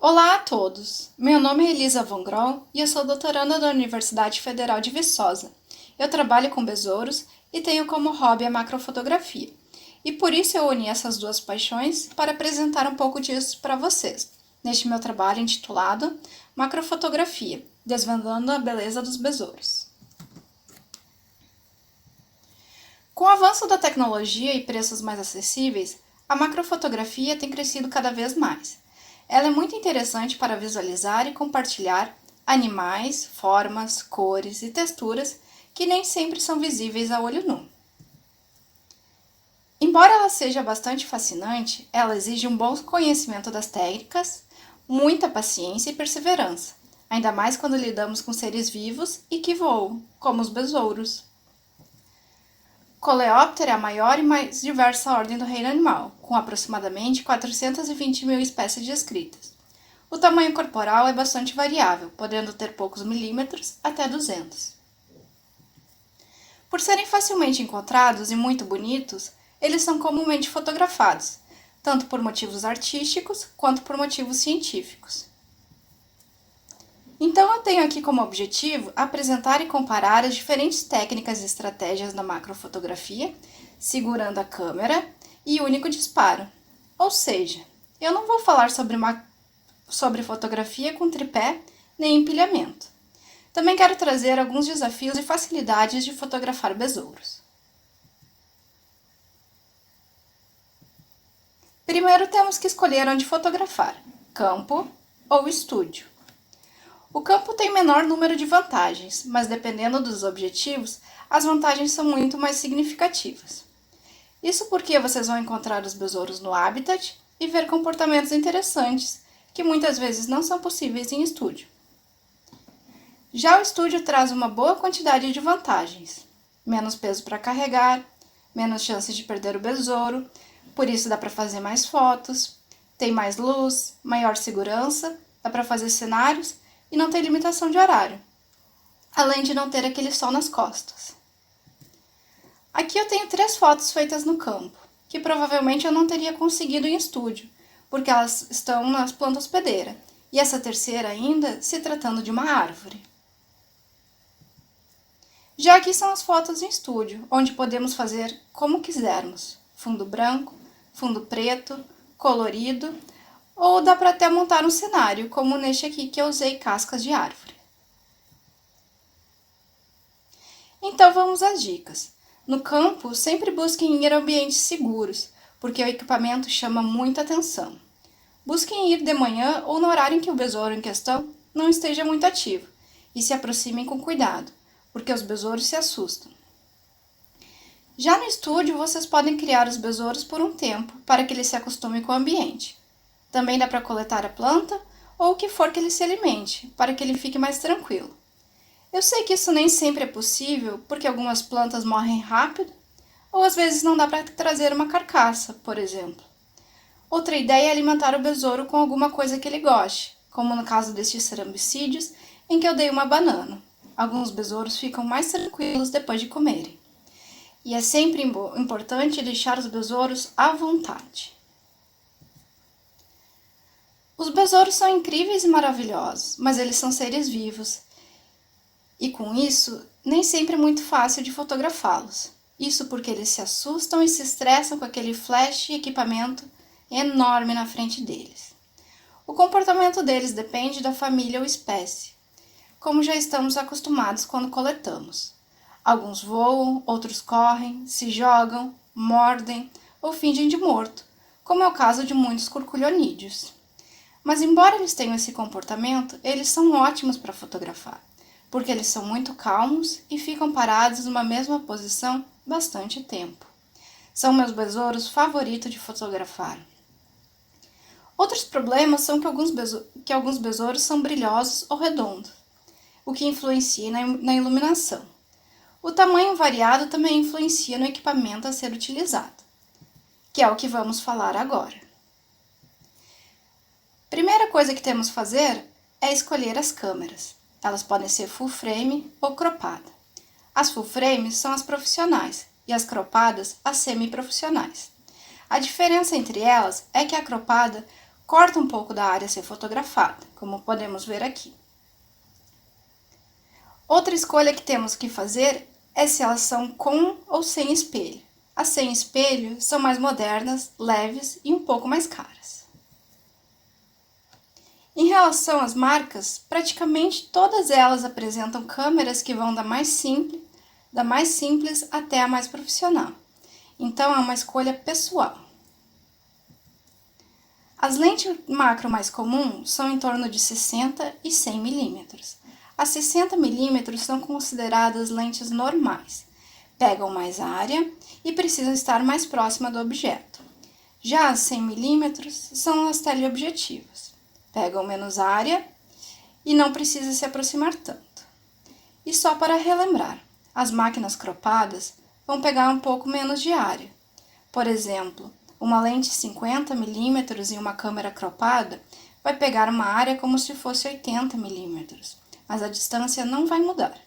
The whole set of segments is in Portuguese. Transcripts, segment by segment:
Olá a todos! Meu nome é Elisa Von Grol e eu sou doutoranda da Universidade Federal de Viçosa. Eu trabalho com besouros e tenho como hobby a macrofotografia. E por isso eu uni essas duas paixões para apresentar um pouco disso para vocês, neste meu trabalho intitulado Macrofotografia, desvendando a beleza dos besouros. Com o avanço da tecnologia e preços mais acessíveis, a macrofotografia tem crescido cada vez mais. Ela é muito interessante para visualizar e compartilhar animais, formas, cores e texturas que nem sempre são visíveis a olho nu. Embora ela seja bastante fascinante, ela exige um bom conhecimento das técnicas, muita paciência e perseverança, ainda mais quando lidamos com seres vivos e que voam, como os besouros. Coleóptera é a maior e mais diversa ordem do reino animal, com aproximadamente 420 mil espécies descritas. O tamanho corporal é bastante variável, podendo ter poucos milímetros até 200. Por serem facilmente encontrados e muito bonitos, eles são comumente fotografados, tanto por motivos artísticos quanto por motivos científicos. Então eu tenho aqui como objetivo apresentar e comparar as diferentes técnicas e estratégias da macrofotografia, segurando a câmera e único disparo. Ou seja, eu não vou falar sobre fotografia com tripé nem empilhamento. Também quero trazer alguns desafios e facilidades de fotografar besouros. Primeiro temos que escolher onde fotografar, campo ou estúdio. O campo tem menor número de vantagens, mas dependendo dos objetivos, as vantagens são muito mais significativas. Isso porque vocês vão encontrar os besouros no habitat e ver comportamentos interessantes, que muitas vezes não são possíveis em estúdio. Já o estúdio traz uma boa quantidade de vantagens: menos peso para carregar, menos chances de perder o besouro, por isso dá para fazer mais fotos, tem mais luz, maior segurança, dá para fazer cenários e não tem limitação de horário, além de não ter aquele sol nas costas. Aqui eu tenho 3 fotos feitas no campo, que provavelmente eu não teria conseguido em estúdio, porque elas estão na planta hospedeira, e essa terceira ainda se tratando de uma árvore. Já aqui são as fotos em estúdio, onde podemos fazer como quisermos: fundo branco, fundo preto, colorido, ou dá para até montar um cenário, como neste aqui que eu usei cascas de árvore. Então vamos às dicas. No campo, sempre busquem ir a ambientes seguros, porque o equipamento chama muita atenção. Busquem ir de manhã ou no horário em que o besouro em questão não esteja muito ativo, e se aproximem com cuidado, porque os besouros se assustam. Já no estúdio, vocês podem criar os besouros por um tempo, para que eles se acostumem com o ambiente. Também dá para coletar a planta ou o que for que ele se alimente, para que ele fique mais tranquilo. Eu sei que isso nem sempre é possível, porque algumas plantas morrem rápido, ou às vezes não dá para trazer uma carcaça, por exemplo. Outra ideia é alimentar o besouro com alguma coisa que ele goste, como no caso destes cerambicídeos, em que eu dei uma banana. Alguns besouros ficam mais tranquilos depois de comerem. E é sempre importante deixar os besouros à vontade. Os besouros são incríveis e maravilhosos, mas eles são seres vivos. E com isso, nem sempre é muito fácil de fotografá-los. Isso porque eles se assustam e se estressam com aquele flash e equipamento enorme na frente deles. O comportamento deles depende da família ou espécie, como já estamos acostumados quando coletamos. Alguns voam, outros correm, se jogam, mordem ou fingem de morto, como é o caso de muitos curculionídeos. Mas embora eles tenham esse comportamento, eles são ótimos para fotografar, porque eles são muito calmos e ficam parados numa mesma posição bastante tempo. São meus besouros favoritos de fotografar. Outros problemas são que alguns besouros são brilhosos ou redondos, o que influencia na iluminação. O tamanho variado também influencia no equipamento a ser utilizado, que é o que vamos falar agora. Primeira coisa que temos que fazer é escolher as câmeras. Elas podem ser full frame ou cropada. As full frames são as profissionais e as cropadas as semi-profissionais. A diferença entre elas é que a cropada corta um pouco da área a ser fotografada, como podemos ver aqui. Outra escolha que temos que fazer é se elas são com ou sem espelho. As sem espelho são mais modernas, leves e um pouco mais caras. Em relação às marcas, praticamente todas elas apresentam câmeras que vão da mais simples até a mais profissional. Então é uma escolha pessoal. As lentes macro mais comuns são em torno de 60 e 100 mm. As 60 mm são consideradas lentes normais, pegam mais área e precisam estar mais próxima do objeto. Já as 100 mm são as teleobjetivas, pegam menos área e não precisa se aproximar tanto. E só para relembrar, as máquinas cropadas vão pegar um pouco menos de área. Por exemplo, uma lente 50 mm e uma câmera cropada vai pegar uma área como se fosse 80 mm, mas a distância não vai mudar.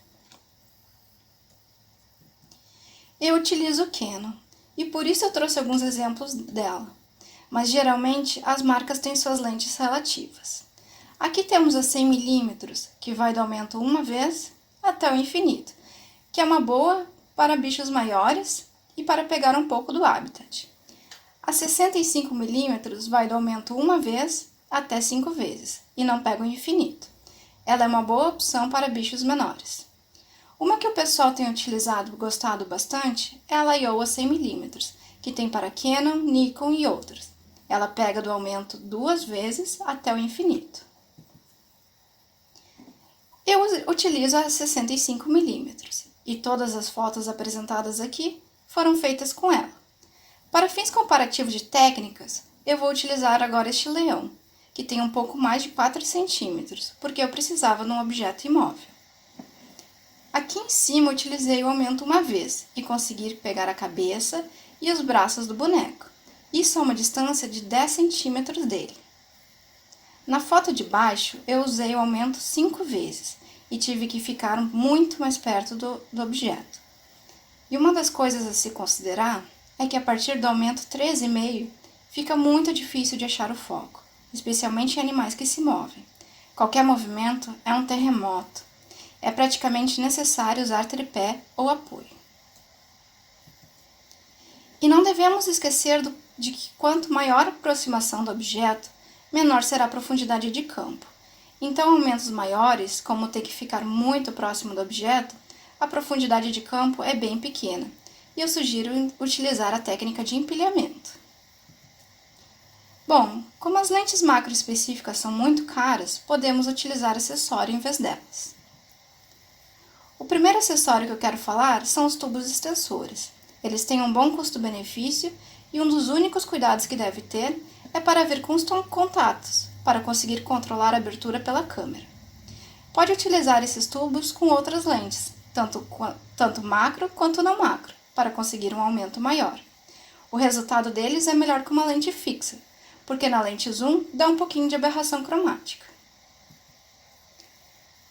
Eu utilizo o Canon e por isso eu trouxe alguns exemplos dela, mas geralmente as marcas têm suas lentes relativas. Aqui temos a 100 mm, que vai do aumento uma vez até o infinito, que é uma boa para bichos maiores e para pegar um pouco do habitat. A 65 mm vai do aumento uma vez até 5 vezes e não pega o infinito. Ela é uma boa opção para bichos menores. Uma que o pessoal tem utilizado e gostado bastante é a Laowa 100 mm, que tem para Canon, Nikon e outras. Ela pega do aumento 2 vezes até o infinito. Eu utilizo a 65 mm e todas as fotos apresentadas aqui foram feitas com ela. Para fins comparativos de técnicas, eu vou utilizar agora este leão, que tem um pouco mais de 4 centímetros, porque eu precisava de um objeto imóvel. Aqui em cima eu utilizei o aumento uma vez e consegui pegar a cabeça e os braços do boneco. Isso a uma distância de 10 centímetros dele. Na foto de baixo eu usei o aumento 5 vezes e tive que ficar muito mais perto do objeto. E uma das coisas a se considerar é que a partir do aumento 13,5 fica muito difícil de achar o foco, especialmente em animais que se movem. Qualquer movimento é um terremoto. É praticamente necessário usar tripé ou apoio. E não devemos esquecer de que quanto maior a aproximação do objeto, menor será a profundidade de campo. Então, aumentos maiores, como ter que ficar muito próximo do objeto, a profundidade de campo é bem pequena. E eu sugiro utilizar a técnica de empilhamento. Bom, como as lentes macro específicas são muito caras, podemos utilizar acessório em vez delas. O primeiro acessório que eu quero falar são os tubos extensores. Eles têm um bom custo-benefício e um dos únicos cuidados que deve ter é para vir com os contatos, para conseguir controlar a abertura pela câmera. Pode utilizar esses tubos com outras lentes, tanto macro quanto não macro, para conseguir um aumento maior. O resultado deles é melhor que uma lente fixa, porque na lente zoom dá um pouquinho de aberração cromática.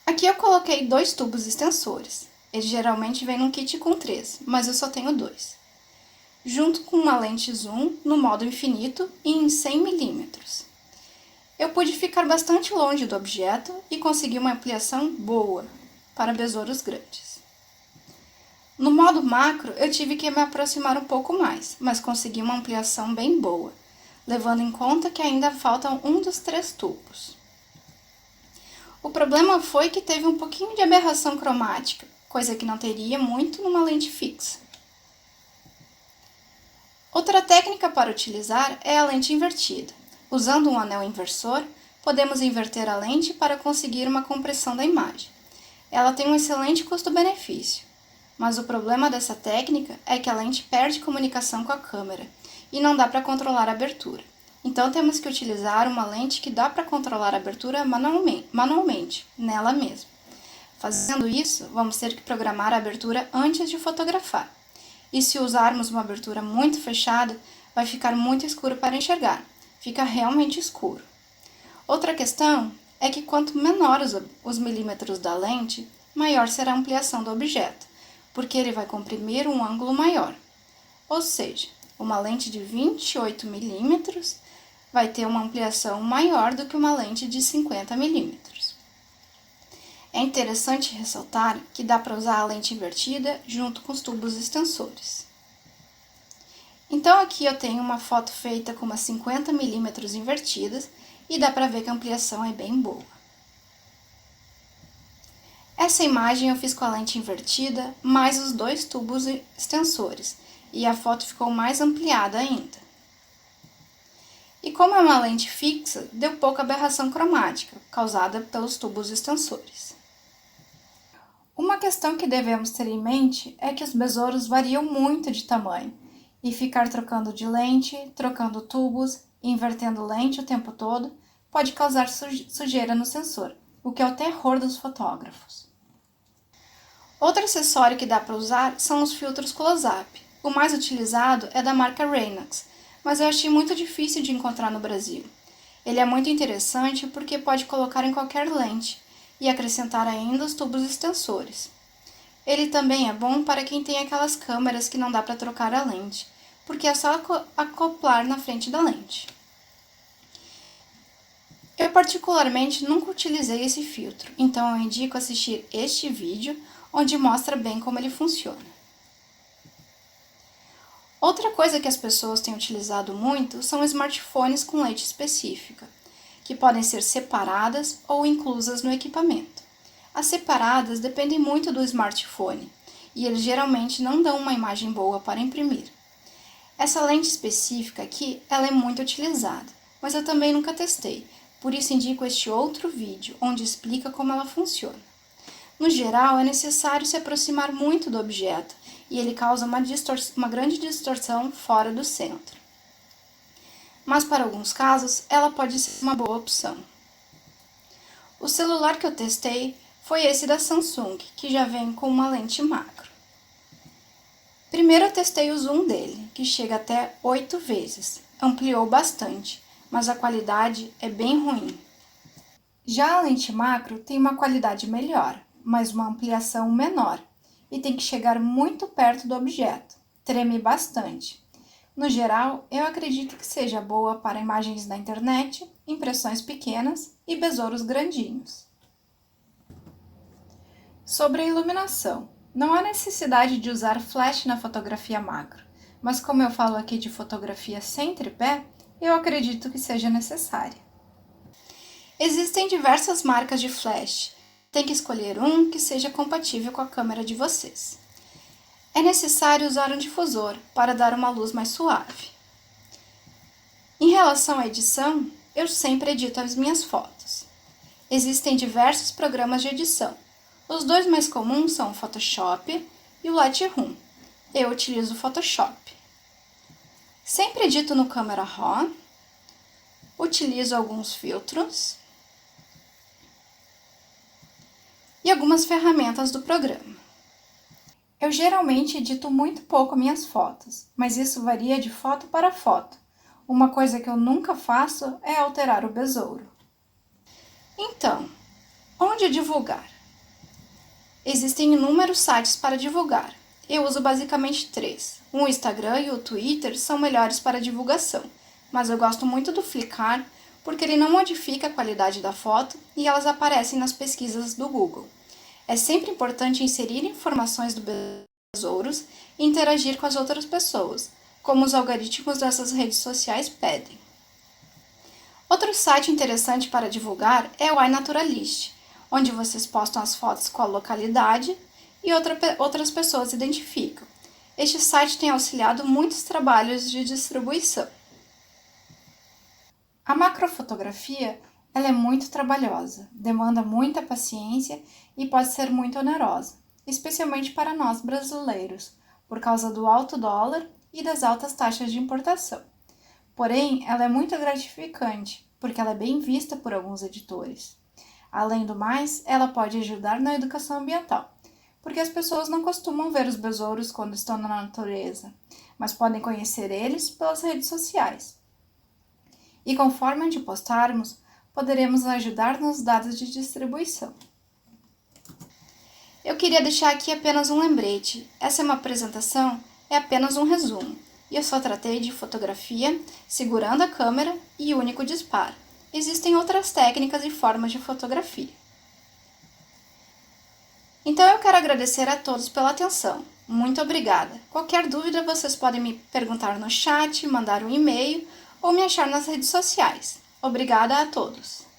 Aqui eu coloquei 2 tubos extensores. Eles geralmente vêm num kit com 3, mas eu só tenho 2. Junto com uma lente zoom no modo infinito e em 100 mm. Eu pude ficar bastante longe do objeto e consegui uma ampliação boa para besouros grandes. No modo macro, eu tive que me aproximar um pouco mais, mas consegui uma ampliação bem boa, levando em conta que ainda faltam um dos 3 tubos. O problema foi que teve um pouquinho de aberração cromática, coisa que não teria muito numa lente fixa. Outra técnica para utilizar é a lente invertida. Usando um anel inversor, podemos inverter a lente para conseguir uma compressão da imagem. Ela tem um excelente custo-benefício. Mas o problema dessa técnica é que a lente perde comunicação com a câmera e não dá para controlar a abertura. Então temos que utilizar uma lente que dá para controlar a abertura manualmente, nela mesma. Fazendo isso, vamos ter que programar a abertura antes de fotografar. E se usarmos uma abertura muito fechada, vai ficar muito escuro para enxergar. Fica realmente escuro. Outra questão é que quanto menor os milímetros da lente, maior será a ampliação do objeto, porque ele vai comprimir um ângulo maior. Ou seja, uma lente de 28 mm vai ter uma ampliação maior do que uma lente de 50 milímetros. É interessante ressaltar que dá para usar a lente invertida junto com os tubos extensores. Então aqui eu tenho uma foto feita com umas 50 milímetros invertidas e dá para ver que a ampliação é bem boa. Essa imagem eu fiz com a lente invertida mais os 2 tubos extensores e a foto ficou mais ampliada ainda. E como é uma lente fixa, deu pouca aberração cromática, causada pelos tubos extensores. Uma questão que devemos ter em mente é que os besouros variam muito de tamanho, e ficar trocando de lente, trocando tubos e invertendo lente o tempo todo pode causar sujeira no sensor, o que é o terror dos fotógrafos. Outro acessório que dá para usar são os filtros close-up. O mais utilizado é da marca Raynax, mas eu achei muito difícil de encontrar no Brasil. Ele é muito interessante porque pode colocar em qualquer lente e acrescentar ainda os tubos extensores. Ele também é bom para quem tem aquelas câmeras que não dá para trocar a lente, porque é só acoplar na frente da lente. Eu particularmente nunca utilizei esse filtro, então eu indico assistir este vídeo, onde mostra bem como ele funciona. Outra coisa que as pessoas têm utilizado muito são smartphones com lente específica, que podem ser separadas ou inclusas no equipamento. As separadas dependem muito do smartphone, e eles geralmente não dão uma imagem boa para imprimir. Essa lente específica aqui, ela é muito utilizada, mas eu também nunca testei, por isso indico este outro vídeo, onde explica como ela funciona. No geral, é necessário se aproximar muito do objeto, e ele causa uma grande distorção fora do centro. Mas para alguns casos, ela pode ser uma boa opção. O celular que eu testei foi esse da Samsung, que já vem com uma lente macro. Primeiro eu testei o zoom dele, que chega até 8 vezes, ampliou bastante, mas a qualidade é bem ruim. Já a lente macro tem uma qualidade melhor, mas uma ampliação menor, e tem que chegar muito perto do objeto, treme bastante. No geral, eu acredito que seja boa para imagens da internet, impressões pequenas e besouros grandinhos. Sobre a iluminação, não há necessidade de usar flash na fotografia macro, mas como eu falo aqui de fotografia sem tripé, eu acredito que seja necessária. Existem diversas marcas de flash, tem que escolher um que seja compatível com a câmera de vocês. É necessário usar um difusor para dar uma luz mais suave. Em relação à edição, eu sempre edito as minhas fotos. Existem diversos programas de edição. Os 2 mais comuns são o Photoshop e o Lightroom. Eu utilizo o Photoshop. Sempre edito no Camera Raw, utilizo alguns filtros e algumas ferramentas do programa. Eu geralmente edito muito pouco minhas fotos, mas isso varia de foto para foto. Uma coisa que eu nunca faço é alterar o besouro. Então, onde divulgar? Existem inúmeros sites para divulgar. Eu uso basicamente 3. O Instagram e o Twitter são melhores para divulgação, mas eu gosto muito do Flickr porque ele não modifica a qualidade da foto e elas aparecem nas pesquisas do Google. É sempre importante inserir informações do besouros e interagir com as outras pessoas, como os algoritmos dessas redes sociais pedem. Outro site interessante para divulgar é o iNaturalist, onde vocês postam as fotos com a localidade e outras pessoas identificam. Este site tem auxiliado muitos trabalhos de distribuição. A macrofotografia ela é muito trabalhosa, demanda muita paciência e pode ser muito onerosa, especialmente para nós brasileiros, por causa do alto dólar e das altas taxas de importação. Porém, ela é muito gratificante, porque ela é bem vista por alguns editores. Além do mais, ela pode ajudar na educação ambiental, porque as pessoas não costumam ver os besouros quando estão na natureza, mas podem conhecer eles pelas redes sociais. E conforme onde postarmos, poderemos ajudar nos dados de distribuição. Eu queria deixar aqui apenas um lembrete. Essa é uma apresentação, é apenas um resumo. e eu só tratei de fotografia segurando a câmera e único disparo. Existem outras técnicas e formas de fotografia. Então eu quero agradecer a todos pela atenção. Muito obrigada. Qualquer dúvida vocês podem me perguntar no chat, mandar um e-mail ou me achar nas redes sociais. Obrigada a todos.